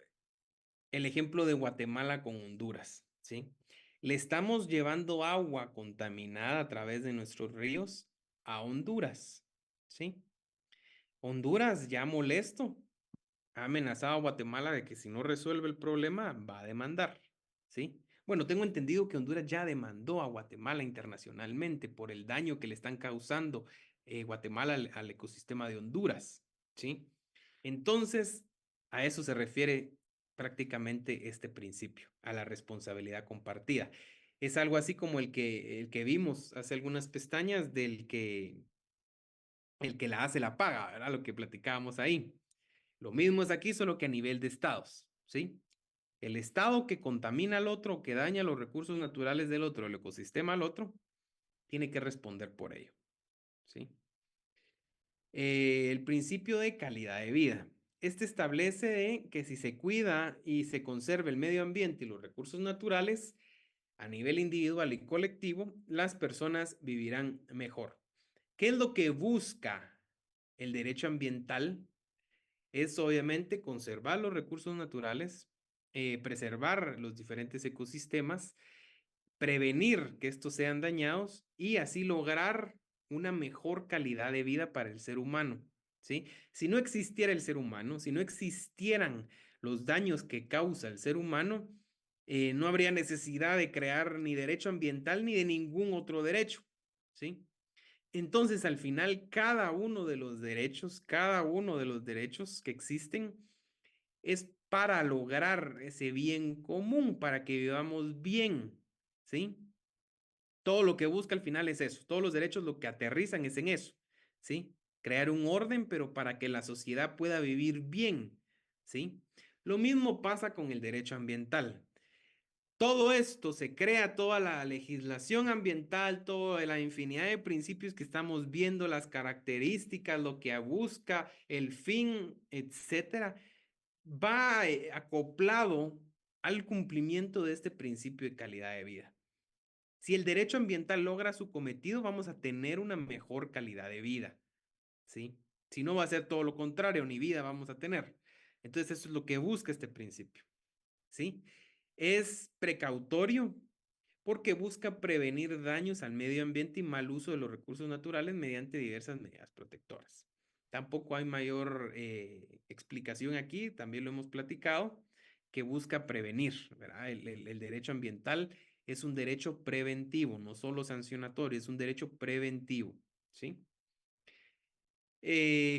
el ejemplo de Guatemala con Honduras, ¿sí? Le estamos llevando agua contaminada a través de nuestros ríos a Honduras, ¿sí? Honduras ya molesto ha amenazado a Guatemala de que si no resuelve el problema va a demandar, ¿sí? Bueno, tengo entendido que Honduras ya demandó a Guatemala internacionalmente por el daño que le están causando Guatemala al ecosistema de Honduras, ¿sí? Entonces, a eso se refiere prácticamente este principio, a la responsabilidad compartida. Es algo así como el que vimos hace algunas pestañas del que el que la hace la paga, ¿verdad? Lo que platicábamos ahí. Lo mismo es aquí, solo que a nivel de estados, ¿sí? El estado que contamina al otro, que daña los recursos naturales del otro, el ecosistema al otro, tiene que responder por ello, ¿sí? El principio de calidad de vida. Este establece que si se cuida y se conserva el medio ambiente y los recursos naturales, a nivel individual y colectivo, las personas vivirán mejor. ¿Qué es lo que busca el derecho ambiental? Es obviamente conservar los recursos naturales, preservar los diferentes ecosistemas, prevenir que estos sean dañados y así lograr una mejor calidad de vida para el ser humano, ¿sí? Si no existiera el ser humano, si no existieran los daños que causa el ser humano, no habría necesidad de crear ni derecho ambiental ni de ningún otro derecho, ¿sí? Entonces, al final, cada uno de los derechos que existen es para lograr ese bien común, para que vivamos bien, ¿sí? Todo lo que busca al final es eso. Todos los derechos lo que aterrizan es en eso, ¿sí? Crear un orden, pero para que la sociedad pueda vivir bien, ¿sí? Lo mismo pasa con el derecho ambiental. Todo esto se crea, toda la legislación ambiental, toda la infinidad de principios que estamos viendo, las características, lo que busca, el fin, etcétera, va acoplado al cumplimiento de este principio de calidad de vida. Si el derecho ambiental logra su cometido, vamos a tener una mejor calidad de vida, ¿sí? Si no, va a ser todo lo contrario, ni vida vamos a tener. Entonces, eso es lo que busca este principio, ¿sí? Es precautorio porque busca prevenir daños al medio ambiente y mal uso de los recursos naturales mediante diversas medidas protectoras. Tampoco hay mayor explicación aquí, también lo hemos platicado, que busca prevenir, ¿verdad? El derecho ambiental es un derecho preventivo, no solo sancionatorio, es un derecho preventivo, ¿sí?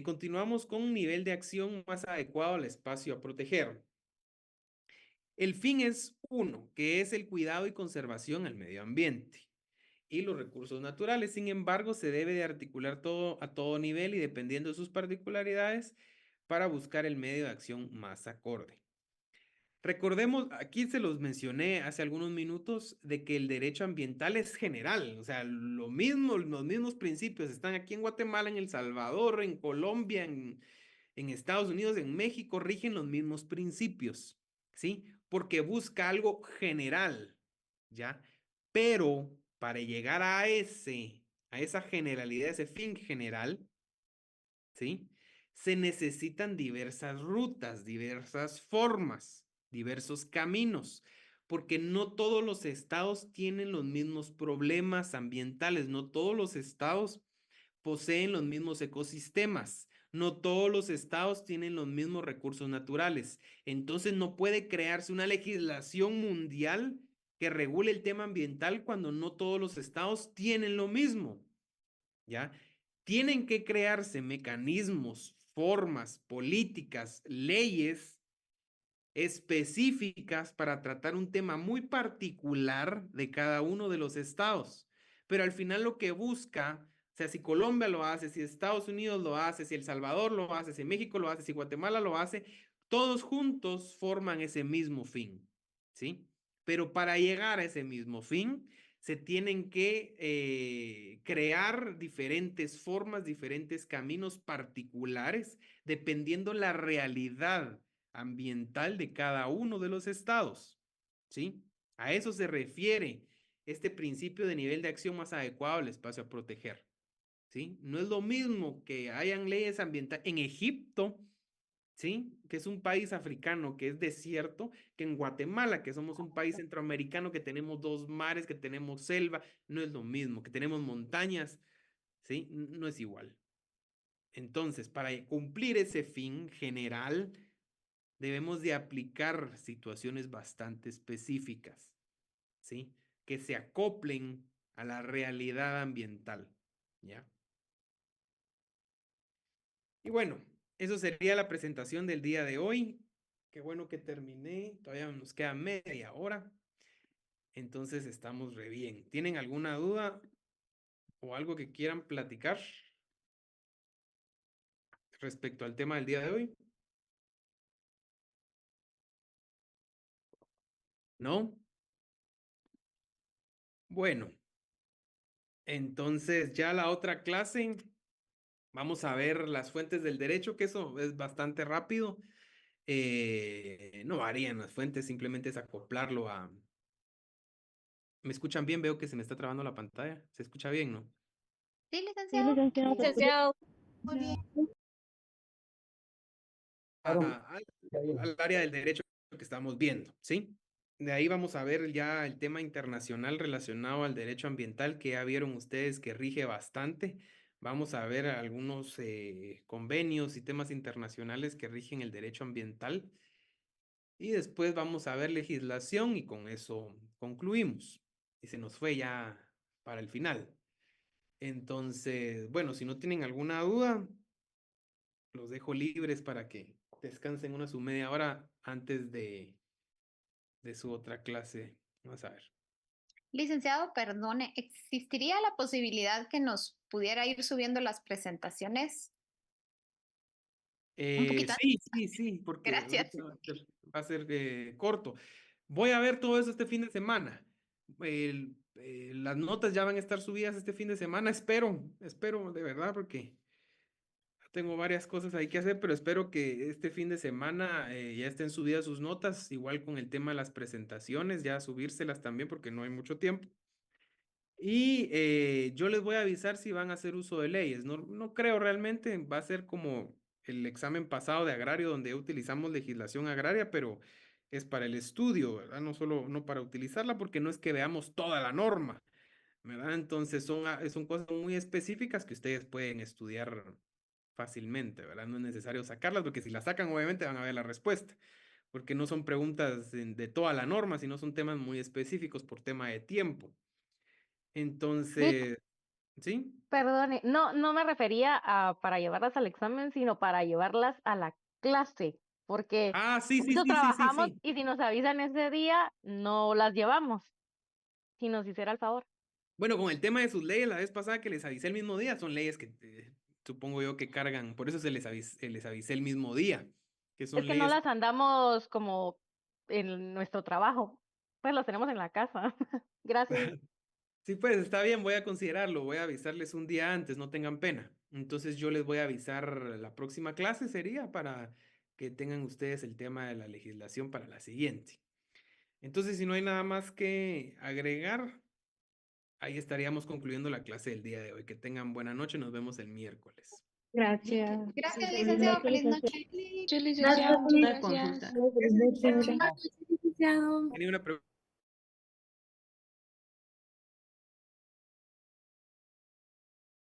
Continuamos con un nivel de acción más adecuado al espacio a proteger. El fin es uno, que es el cuidado y conservación al medio ambiente. y los recursos naturales. Sin embargo, se debe de articular todo a todo nivel y dependiendo de sus particularidades para buscar el medio de acción más acorde. Recordemos, aquí se los mencioné hace algunos minutos, de que el derecho ambiental es general, o sea, lo mismo, los mismos principios están aquí en Guatemala, en El Salvador, en Colombia, en Estados Unidos, en México, rigen los mismos principios, ¿sí? Porque busca algo general, ¿ya? Pero para llegar a esa generalidad, ese fin general, ¿sí? Se necesitan diversas rutas, diversas formas, diversos caminos, porque no todos los estados tienen los mismos problemas ambientales, no todos los estados poseen los mismos ecosistemas, no todos los estados tienen los mismos recursos naturales. Entonces no puede crearse una legislación mundial que regule el tema ambiental cuando no todos los estados tienen lo mismo, ¿ya? Tienen que crearse mecanismos, formas, políticas, leyes específicas para tratar un tema muy particular de cada uno de los estados. Pero al final lo que busca, o sea, si Colombia lo hace, si Estados Unidos lo hace, si El Salvador lo hace, si México lo hace, si Guatemala lo hace, todos juntos forman ese mismo fin, ¿sí? Pero para llegar a ese mismo fin, se tienen que crear diferentes formas, diferentes caminos particulares, dependiendo la realidad ambiental de cada uno de los estados, ¿sí? A eso se refiere este principio de nivel de acción más adecuado al espacio a proteger, ¿sí? No es lo mismo que hayan leyes ambientales en Egipto, ¿sí? Que es un país africano que es desierto, que en Guatemala, que somos un país centroamericano, que tenemos dos mares, que tenemos selva, no es lo mismo, que tenemos montañas, ¿sí? No es igual. Entonces, para cumplir ese fin general, debemos de aplicar situaciones bastante específicas, ¿sí? Que se acoplen a la realidad ambiental, ¿ya? Y bueno, eso sería la presentación del día de hoy. Qué bueno que terminé, todavía nos queda media hora, entonces estamos re bien. ¿Tienen alguna duda o algo que quieran platicar respecto al tema del día de hoy? ¿No? Bueno, entonces ya la otra clase, vamos a ver las fuentes del derecho, que eso es bastante rápido. No varían las fuentes, simplemente es acoplarlo a... ¿Me escuchan bien? Veo que se me está trabando la pantalla. ¿Se escucha bien, no? Sí, Sí, licenciado. licenciado. Licenciado. Muy bien. Al área del derecho que estamos viendo, ¿sí? De ahí vamos a ver ya el tema internacional relacionado al derecho ambiental, que ya vieron ustedes que rige bastante. Vamos a ver algunos convenios y temas internacionales que rigen el derecho ambiental. Y después vamos a ver legislación y con eso concluimos. Y se nos fue ya para el final. Entonces, bueno, si no tienen alguna duda, los dejo libres para que descansen una su media hora antes de su otra clase. Vamos a ver. Licenciado, perdone, ¿existiría la posibilidad que nos pudiera ir subiendo las presentaciones un poquito Sí, antes? sí, sí, porque Gracias. ahorita va a ser corto. Voy a ver todo eso este fin de semana. Las notas ya van a estar subidas este fin de semana. Espero de verdad, porque tengo varias cosas ahí que hacer, pero espero que este fin de semana ya estén subidas sus notas, igual con el tema de las presentaciones, ya subírselas también, porque no hay mucho tiempo. Y yo les voy a avisar si van a hacer uso de leyes. No, no creo realmente, va a ser como el examen pasado de agrario donde utilizamos legislación agraria, pero es para el estudio, ¿verdad? No solo, no para utilizarla, porque no es que veamos toda la norma, ¿verdad? Entonces son cosas muy específicas que ustedes pueden estudiar fácilmente, ¿verdad? No es necesario sacarlas, porque si las sacan, obviamente van a ver la respuesta, porque no son preguntas de toda la norma, sino son temas muy específicos por tema de tiempo. Entonces, ¿sí? Perdone, no me refería a para llevarlas al examen, sino para llevarlas a la clase, porque Ah, sí, sí, muchos sí, sí, sí, trabajamos sí. y si nos avisan ese día, no las llevamos, si nos hiciera el favor. Bueno, con el tema de sus leyes, la vez pasada que les avisé el mismo día, son leyes que supongo yo que cargan, por eso les avisé el mismo día, que Es son que no leyes. las andamos como en nuestro trabajo, pues las tenemos en la casa. Gracias. Sí, pues está bien, voy a considerarlo, voy a avisarles un día antes, no tengan pena. Entonces yo les voy a avisar la próxima clase sería para que tengan ustedes el tema de la legislación para la siguiente. Entonces, si no hay nada más que agregar, ahí estaríamos concluyendo la clase del día de hoy. Que tengan buena noche, nos vemos el miércoles. Gracias. Gracias, Buenas licenciado. noches, Feliz licenciado. noche. Muchas licenciado, muchas Una gracias. consulta. ¿Tenía una pregunta?